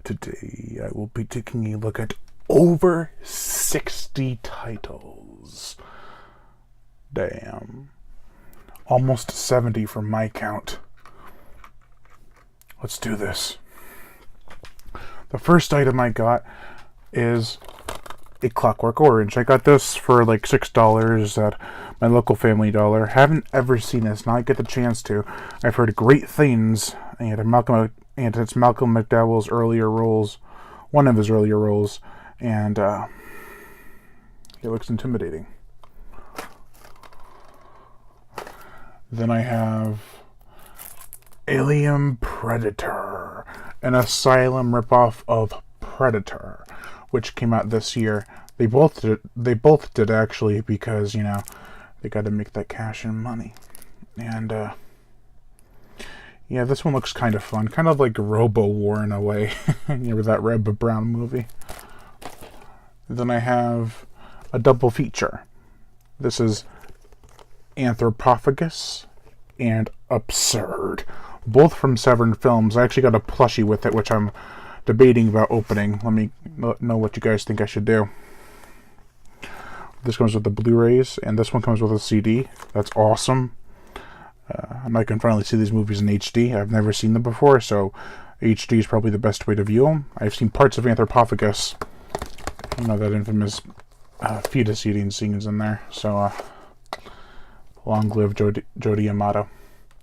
Today I will be taking a look at over 60 titles. Damn. Almost 70 from my count. Let's do this. The first item I got is a Clockwork Orange. I got this for like $6 at my local Family Dollar. Haven't ever seen this. Now I get the chance to. I've heard great things, and it's Malcolm McDowell's earlier roles, one of his earlier roles, and it looks intimidating. Then I have Alien Predator, an Asylum ripoff of Predator, which came out this year. They both did actually, because they got to make that cash and money. And yeah, this one looks kind of fun, kind of like Robo War in a way. With that Red but Brown movie. Then I have a double feature. This is Anthropophagus and Absurd, both from Severin Films. I actually got a plushie with it, which I'm debating about opening. Let me know what you guys think I should do. This comes with the Blu-rays, and this one comes with a CD. That's awesome. I can finally see these movies in HD. I've never seen them before, so HD is probably the best way to view them. I've seen parts of Anthropophagus. That infamous fetus eating scenes in there. So, long live Jody Amato.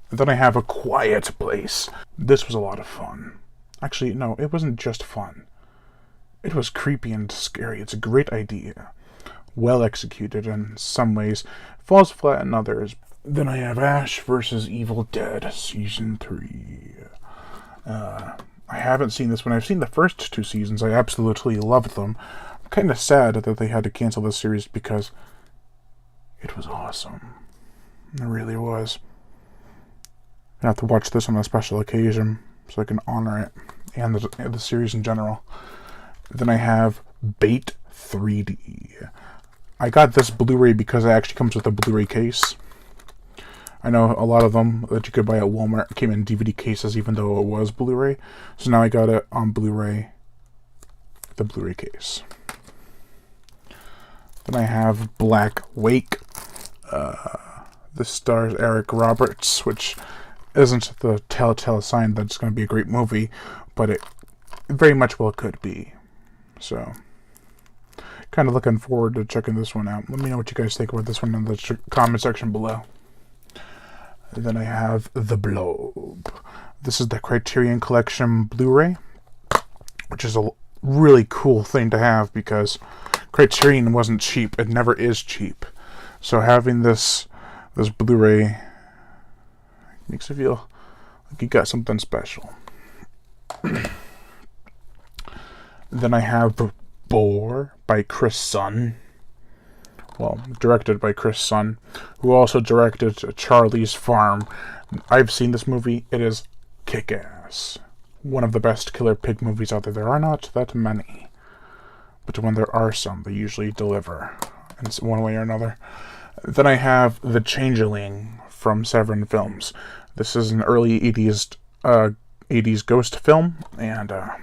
And then I have A Quiet Place. This was a lot of fun. Actually, no, it wasn't just fun. It was creepy and scary. It's a great idea. Well executed in some ways. Falls flat in others. Then I have Ash vs. Evil Dead Season 3. I haven't seen this one. I've seen the first 2 seasons. I absolutely loved them. I'm kind of sad that they had to cancel this series because it was awesome. It really was. I have to watch this on a special occasion so I can honor it and the series in general. Then I have Bait 3D. I got this Blu-ray because it actually comes with a Blu-ray case. I know a lot of them that you could buy at Walmart came in DVD cases even though it was Blu-ray. So now I got it on Blu-ray, the Blu-ray case. Then I have Black Wake. This stars Eric Roberts, which isn't the telltale sign that it's going to be a great movie, but it very much well could be. So, kind of looking forward to checking this one out. Let me know what you guys think about this one in the comment section below. Then I have The Blob. This is the Criterion Collection Blu-ray, which is a really cool thing to have because Criterion wasn't cheap. It never is cheap. So having this Blu-ray makes you feel like you got something special. Then I have Boar by Chris Sun. Well, directed by Chris Sun, who also directed Charlie's Farm. I've seen this movie. It is kick-ass. One of the best killer pig movies out there. There are not that many, but when there are some, they usually deliver in one way or another. Then I have The Changeling from Severin Films. This is an early 80s ghost film, and I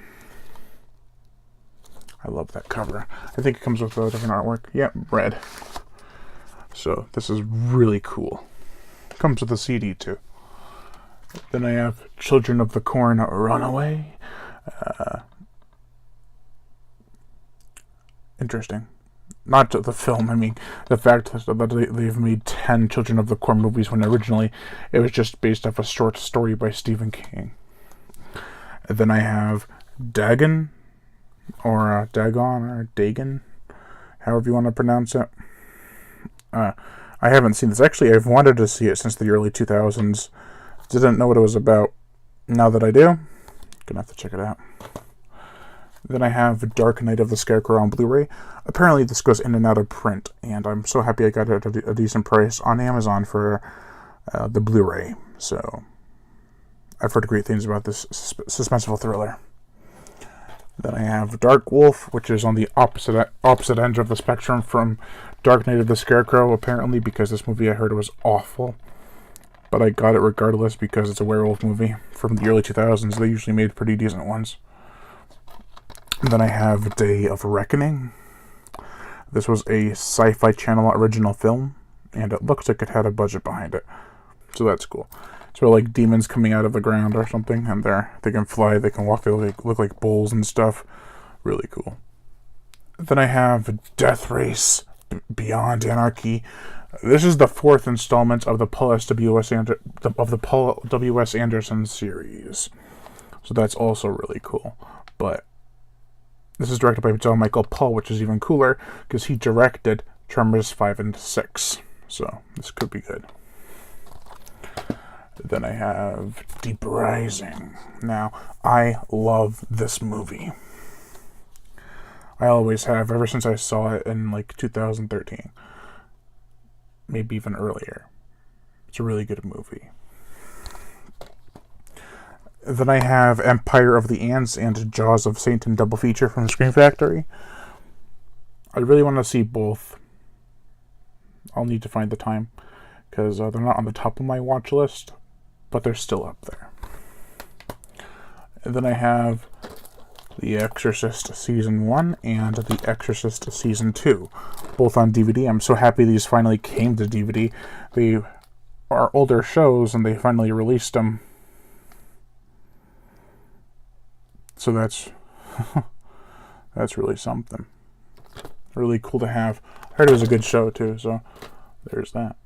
love that cover. I think it comes with a different artwork. Yep, red. So this is really cool. Comes with a CD too. Then I have Children of the Corn Runaway. Interesting. Not the film, I mean the fact that they've made 10 Children of the Corn movies when originally it was just based off a short story by Stephen King. And then I have Dagon, or Dagon, or Dagon, however you want to pronounce it. I haven't seen this. Actually, I've wanted to see it since the early 2000s. Didn't know what it was about. Now that I do, gonna have to check it out. Then I have Dark Knight of the Scarecrow on Blu-ray. Apparently this goes in and out of print, and I'm so happy I got it at a decent price on Amazon for the Blu-ray. So, I've heard great things about this suspenseful thriller. Then I have Dark Wolf, which is on the opposite end of the spectrum from Dark Knight of the Scarecrow, apparently, because this movie I heard was awful. But I got it regardless because it's a werewolf movie from the early 2000s. They usually made pretty decent ones. And then I have Day of Reckoning. This was a Sci-Fi Channel original film, and it looks like it had a budget behind it. So that's cool. It's where like demons coming out of the ground or something, and they can fly, they can walk, they look like bulls and stuff. Really cool. Then I have Death Race Beyond Anarchy. This is the fourth installment of the Paul W.S. Anderson series. So that's also really cool. But this is directed by John Michael Paul, which is even cooler because he directed Tremors 5 and 6. So this could be good. Then I have Deep Rising. Now, I love this movie. I always have, ever since I saw it in like 2013. Maybe even earlier. It's a really good movie. Then I have Empire of the Ants and Jaws of Satan double feature from Scream Factory. I really want to see both. I'll need to find the time because they're not on the top of my watch list, but they're still up there. And then I have The Exorcist Season 1 and The Exorcist Season 2, both on DVD. I'm so happy these finally came to DVD. They are older shows and they finally released them. So that's really something. Really cool to have. I heard it was a good show too, so there's that.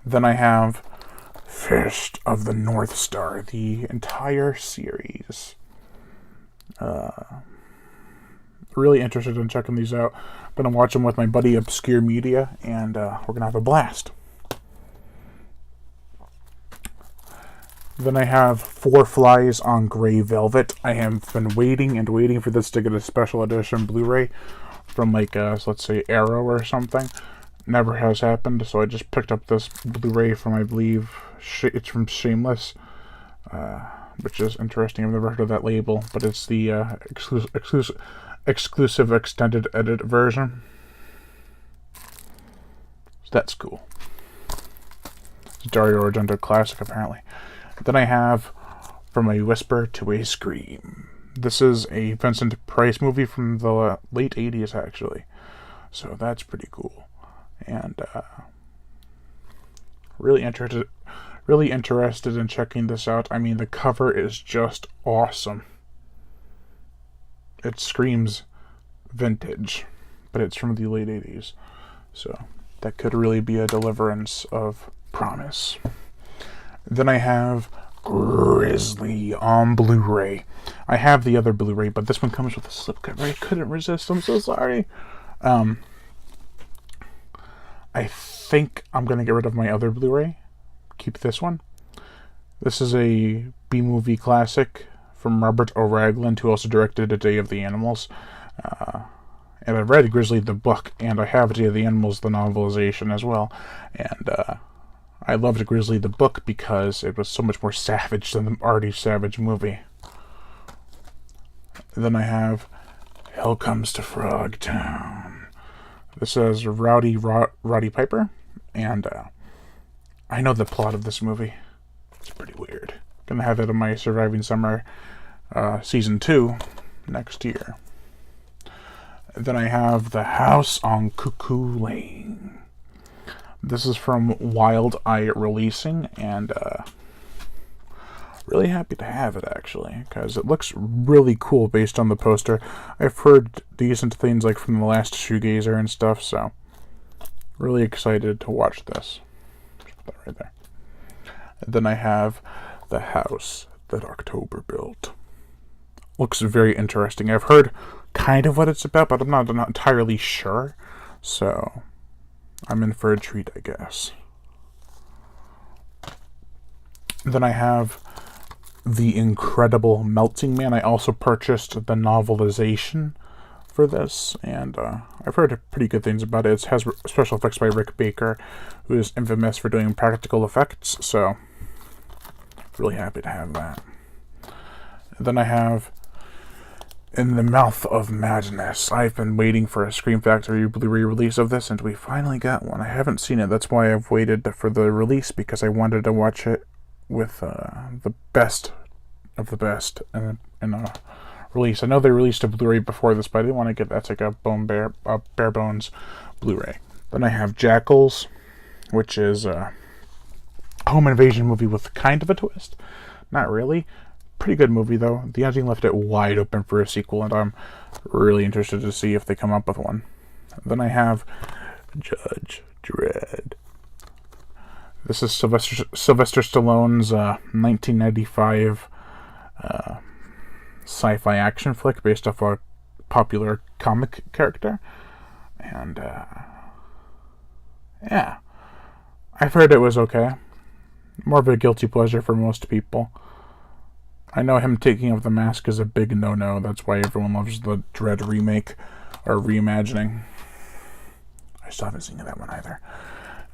Then I have Fist of the North Star, the entire series. Really interested in checking these out. I'm going to watch them with my buddy Obscure Media, and we're going to have a blast. Then I have Four Flies on Grey Velvet. I have been waiting and waiting for this to get a special edition Blu-ray from like, let's say Arrow or something. Never has happened, so I just picked up this Blu-ray from, I believe, it's from Shameless, which is interesting. I've never heard of that label, but it's the exclusive extended edit version. So that's cool. It's a Dario Argento classic, apparently. Then I have From a Whisper to a Scream. This is a Vincent Price movie from the late 80s, actually. So that's pretty cool. And really interested in checking this out. I mean, the cover is just awesome. It screams vintage, but it's from the late 80s. So that could really be a deliverance of promise. Then I have Grizzly on Blu-ray. I have the other Blu-ray, but this one comes with a slipcover. I couldn't resist. I'm so sorry. I think I'm going to get rid of my other Blu-ray. Keep this one. This is a B-movie classic from Robert O. Ragland, who also directed A Day of the Animals. And I've read Grizzly the book, and I have A Day of the Animals, the novelization as well. And I loved Grizzly the book because it was so much more savage than the already savage movie. Then I have Hell Comes to Frogtown. This is Roddy Piper, and I know the plot of this movie. It's pretty weird. Gonna have it in my Surviving Summer Season 2 next year. Then I have The House on Cuckoo Lane. This is from Wild Eye Releasing, and really happy to have it, actually, because it looks really cool based on the poster. I've heard decent things like from The Last Shoegazer and stuff, so really excited to watch this. Just put that right there. And then I have The House That October Built. Looks very interesting. I've heard kind of what it's about, but I'm not entirely sure, so I'm in for a treat, I guess. Then I have The Incredible Melting Man. I also purchased the novelization for this, and I've heard pretty good things about it. It has special effects by Rick Baker, who is infamous for doing practical effects, so really happy to have that. And then I have In the Mouth of Madness. I've been waiting for a Scream Factory Blu-ray release of this, and we finally got one. I haven't seen it. That's why I've waited for the release, because I wanted to watch it with the best of the best in a release. I know they released a Blu-ray before this, but I didn't want to get that's like a bare bones Blu-ray. Then I have Jackals, which is a home invasion movie with kind of a twist. Not really. Pretty good movie, though. The ending left it wide open for a sequel, and I'm really interested to see if they come up with one. Then I have Judge Dredd. This is Sylvester Stallone's 1995 sci-fi action flick based off a popular comic character. And, yeah. I've heard it was okay. More of a guilty pleasure for most people. I know him taking off the mask is a big no-no. That's why everyone loves the Dredd remake or reimagining. I still haven't seen that one either.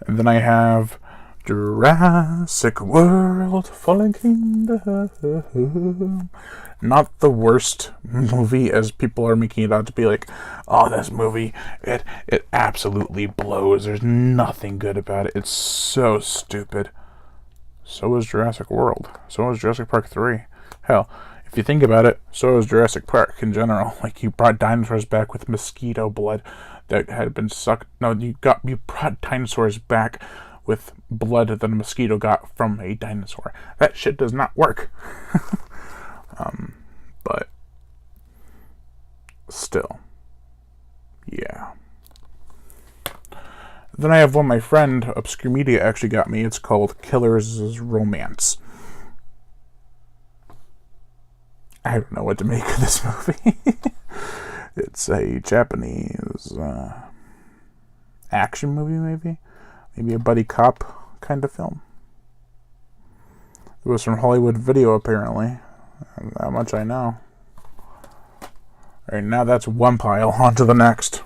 And then I have Jurassic World Fallen Kingdom. Not the worst movie as people are making it out to be, like, oh, this movie, it absolutely blows. There's nothing good about it. It's so stupid. So is Jurassic World. So is Jurassic Park 3. Hell, if you think about it, so is Jurassic Park in general. Like, you brought dinosaurs back with mosquito blood that had been sucked. No, you brought dinosaurs back with blood that a mosquito got from a dinosaur. That shit does not work. But still, yeah. Then I have one my friend, Obscure Media, actually got me. It's called Killer's Romance. I don't know what to make of this movie. It's a Japanese action movie, maybe? Maybe a buddy cop kind of film. It was from Hollywood Video, apparently. That much I know. Alright, now that's one pile. On to the next.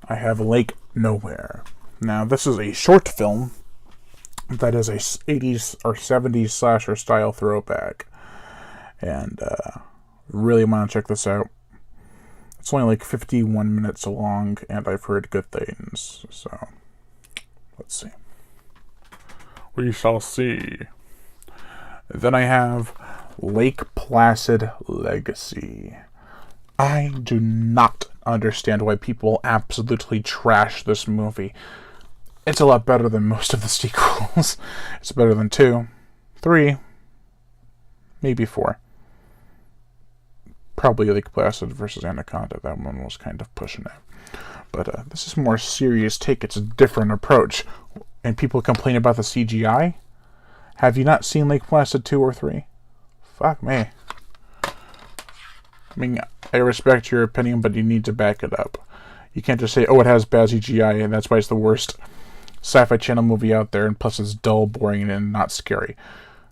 I have Lake Nowhere. Now, this is a short film that is a 80s or 70s slasher style throwback. And really want to check this out. It's only like 51 minutes long, and I've heard good things. So, let's see. We shall see. Then I have Lake Placid Legacy. I do not understand why people absolutely trash this movie. It's a lot better than most of the sequels. It's better than 2, 3, maybe 4. Probably Lake Placid versus Anaconda. That one was kind of pushing it. But this is a more serious take. It's a different approach. And people complain about the CGI. Have you not seen Lake Placid 2 or 3? Fuck me. I mean, I respect your opinion, but you need to back it up. You can't just say, oh, it has bad CGI, and that's why it's the worst Sci-Fi Channel movie out there, and plus it's dull, boring, and not scary.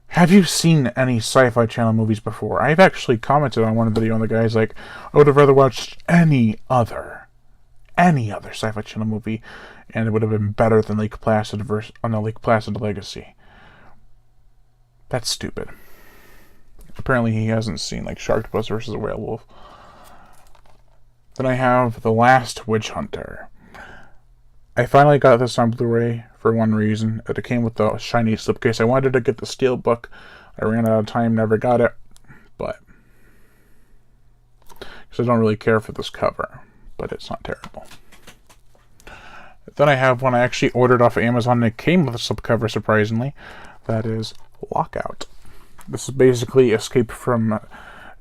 Have you seen any Sci-Fi Channel movies before? I've actually commented on one video, and the guy's like, I would have rather watched any other Sci-Fi Channel movie, and it would have been better than Lake Placid Lake Placid Legacy. That's stupid. Apparently he hasn't seen, like, Sharktopus versus a Werewolf. Then I have The Last Witch Hunter. I finally got this on Blu-ray for one reason. It came with the shiny slipcase. I wanted to get the steelbook. I ran out of time, never got it. But, because I don't really care for this cover. But it's not terrible. Then I have one I actually ordered off of Amazon, and it came with a slipcover, surprisingly. That is Lockout. This is basically Escape from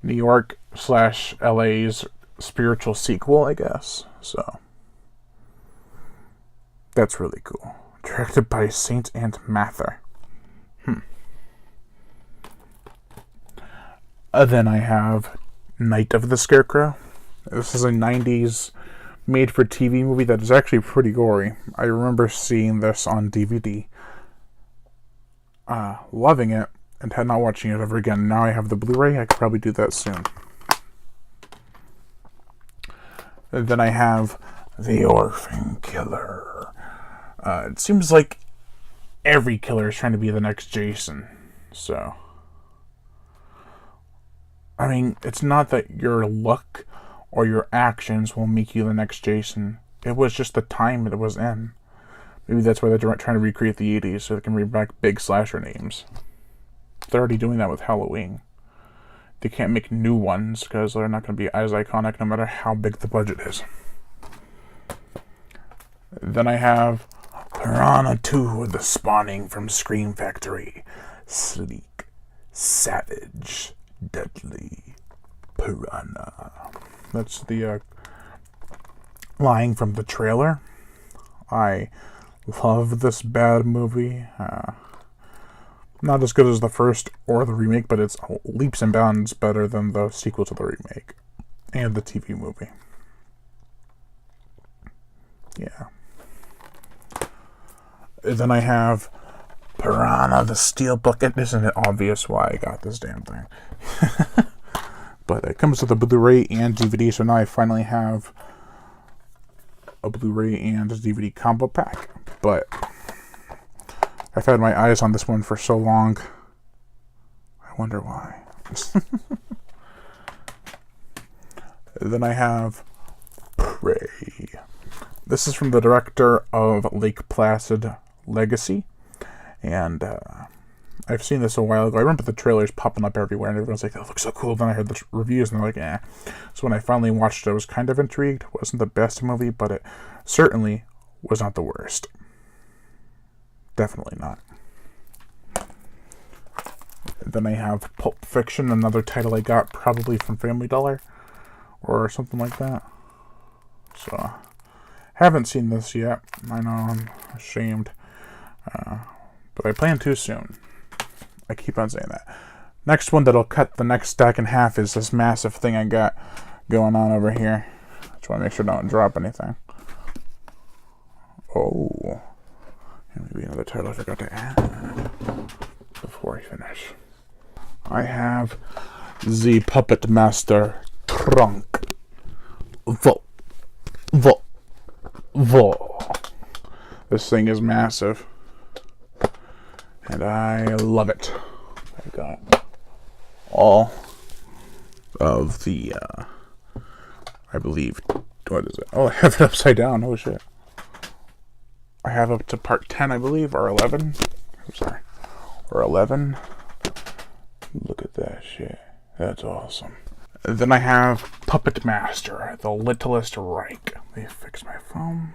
New York / LA's spiritual sequel, I guess. So, that's really cool. Directed by Saint and Mather. Then I have Night of the Scarecrow. This is a 90s made-for-TV movie that is actually pretty gory. I remember seeing this on DVD. Loving it, and had not watching it ever again. Now I have the Blu-ray. I could probably do that soon. And then I have The Orphan Killer. It seems like every killer is trying to be the next Jason. So, I mean, it's not that your look or your actions will make you the next Jason. It was just the time it was in. Maybe that's why they're trying to recreate the 80s so they can bring back big slasher names. They're already doing that with Halloween. they can't make new ones because they're not going to be as iconic no matter how big the budget is. Then I have Piranha 2, The Spawning from Scream Factory. Sleek, savage, deadly piranha. That's the line from the trailer. I love this bad movie. Not as good as the first or the remake, but it's leaps and bounds better than the sequel to the remake and the TV movie. Yeah. Then I have Piranha, the Steel Bucket. Isn't it obvious why I got this damn thing? But it comes with a Blu-ray and DVD, so now I finally have a Blu-ray and a DVD combo pack. But I've had my eyes on this one for so long. I wonder why. Then I have Prey. This is from the director of Lake Placid Legacy. And I've seen this a while ago. I remember the trailers popping up everywhere, and everyone's like, that looks so cool. Then I heard the reviews, and they're like, eh. So when I finally watched it, I was kind of intrigued. It wasn't the best movie, but it certainly was not the worst. Definitely not. Then I have Pulp Fiction, another title I got probably from Family Dollar or something like that. So, haven't seen this yet. I know, I'm ashamed. But I plan to soon. I keep on saying that. Next one that'll cut the next stack in half is this massive thing I got going on over here. Just want to make sure I don't drop anything. Oh. Maybe another title I forgot to add before I finish. I have the Puppet Master Trunk. This thing is massive. And I love it. I got all of the, I believe, what is it? Oh, I have it upside down. Oh, shit. I have up to part 10, I believe, or 11. I'm sorry. Or 11. Look at that shit. That's awesome. Then I have Puppet Master, the Littlest Reich. Let me fix my phone.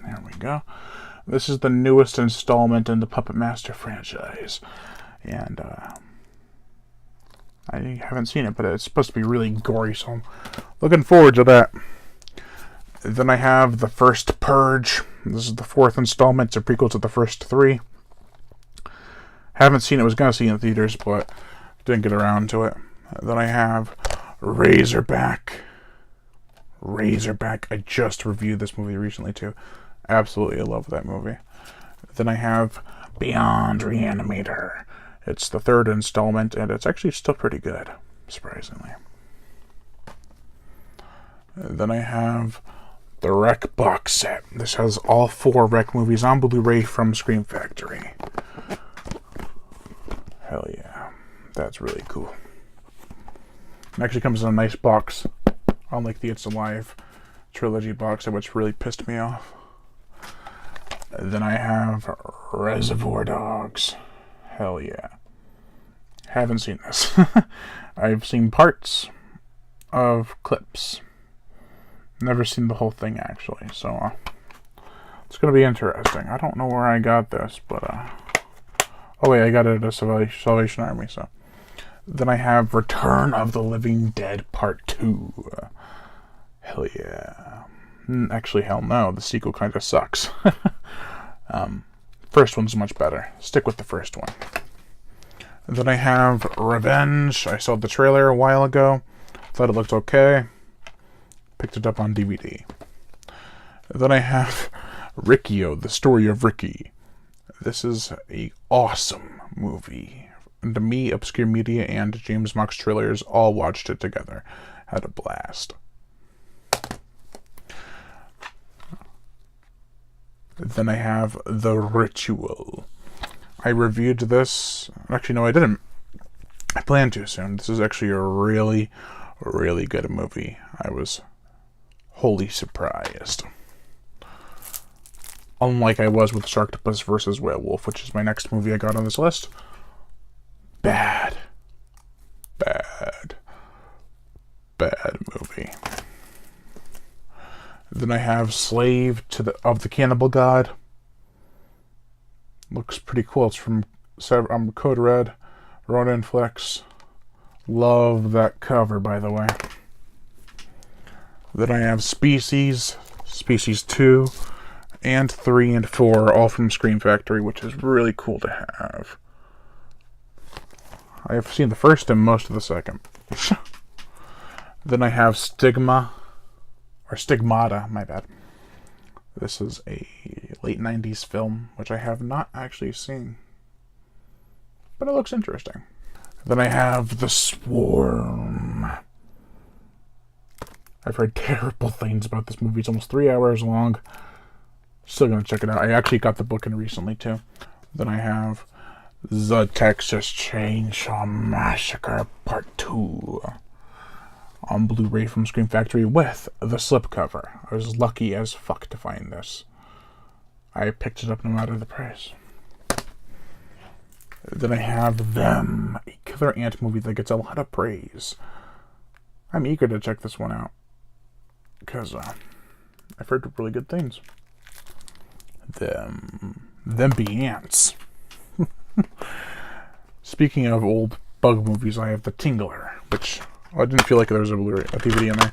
There we go. This is the newest installment in the Puppet Master franchise. And, I haven't seen it, but it's supposed to be really gory, so I'm looking forward to that. Then I have The First Purge. This is the 4th installment. It's a prequel to the first 3. Haven't seen it. Was going to see it in theaters, but didn't get around to it. Then I have Razorback. I just reviewed this movie recently, too. Absolutely love that movie. Then I have Beyond Reanimator. It's the 3rd installment, and it's actually still pretty good, surprisingly. Then I have the Wreck box set. This has all 4 Wreck movies on Blu-ray from Scream Factory. Hell yeah. That's really cool. It actually comes in a nice box, unlike the It's Alive trilogy box, which really pissed me off. Then I have Reservoir Dogs. Hell yeah. Haven't seen this. I've seen parts of clips. Never seen the whole thing, actually. So, it's going to be interesting. I don't know where I got this, but, oh wait, I got it at a Salvation Army, so. Then I have Return of the Living Dead Part 2. Hell yeah. Actually, hell no. The sequel kind of sucks. First one's much better. Stick with the first one. Then I have Revenge. I saw the trailer a while ago. Thought it looked okay. Picked it up on DVD. Then I have Riccio, the Story of Ricky. This is a awesome movie. And to me, Obscure Media and James Mock's Trailers all watched it together. Had a blast. Then I have The Ritual. I reviewed this. Actually, no, I didn't. I plan to soon. This is actually a really, really good movie. I was wholly surprised. Unlike I was with Sharktopus vs. Werewolf, which is my next movie I got on this list. Bad. bad movie. Then I have Slave of the Cannibal God. Looks pretty cool. It's from Code Red, Ronin Flex. Love that cover, by the way. Then I have Species 2, and 3 and 4, all from Scream Factory, which is really cool to have. I have seen the first and most of the second. Then I have Stigmata, my bad. This is a late 90s film, which I have not actually seen. But it looks interesting. Then I have The Swarm. I've heard terrible things about this movie. It's almost 3 hours long. Still gonna check it out. I actually got the book in recently, too. Then I have The Texas Chainsaw Massacre Part 2. On Blu-ray from Scream Factory with the slipcover. I was lucky as fuck to find this. I picked it up no matter the price. Then I have Them, a killer ant movie that gets a lot of praise. I'm eager to check this one out, because I've heard really good things. Them be ants. Speaking of old bug movies, I have The Tingler, which I didn't feel like there was a Blu-ray, a DVD in there.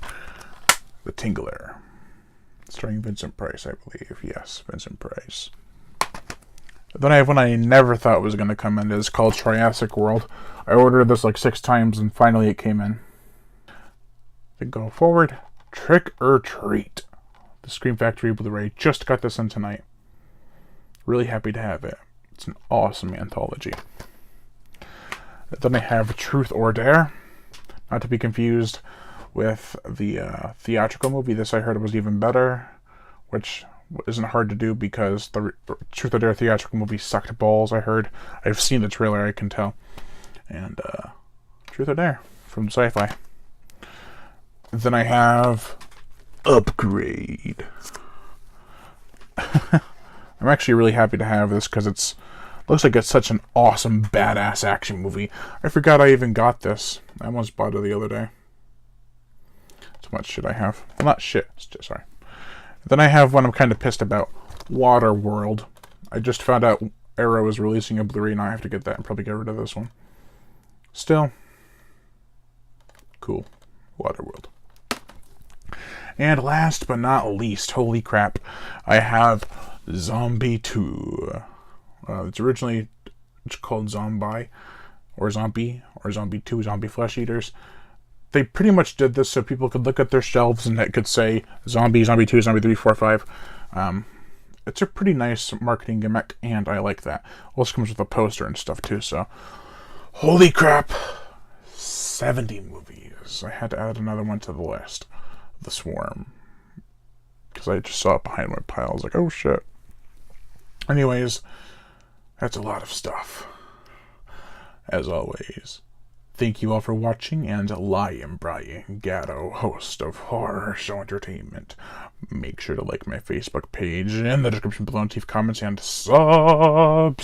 The Tingler, starring Vincent Price, I believe. Yes, Vincent Price. Then I have one I never thought was going to come in. It's called Jurassic World. I ordered this like 6 times, and finally it came in. Then go forward. Trick or Treat. The Scream Factory Blu-ray. Just got this in tonight. Really happy to have it. It's an awesome anthology. Then I have Truth or Dare. Not to be confused with the theatrical movie. This I heard was even better, which isn't hard to do because the Truth or Dare theatrical movie sucked balls, I heard. I've seen the trailer, I can tell. And Truth or Dare from Sci-Fi. Then I have Upgrade. I'm actually really happy to have this because it's looks like it's such an awesome, badass action movie. I forgot I even got this. I almost bought it the other day. So much shit I have. Well, not shit. Sorry. Then I have one I'm kind of pissed about. Waterworld. I just found out Arrow is releasing a Blu-ray. Now I have to get that and probably get rid of this one. Still. Cool. Waterworld. And last but not least, holy crap, I have Zombie 2. It's originally called Zombie, or Zombie 2, Zombie Flesh Eaters. They pretty much did this so people could look at their shelves and it could say Zombie, Zombie 2, Zombie 3, 4, 5. It's a pretty nice marketing gimmick, and I like that. Also comes with a poster and stuff too, so. Holy crap! 70 movies. I had to add another one to the list. The Swarm. Because I just saw it behind my pile. I was like, oh shit. Anyways, that's a lot of stuff. As always, thank you all for watching, and I am Brian Gatto, host of Horror Show Entertainment. Make sure to like my Facebook page in the description below and leave comments and subscribe.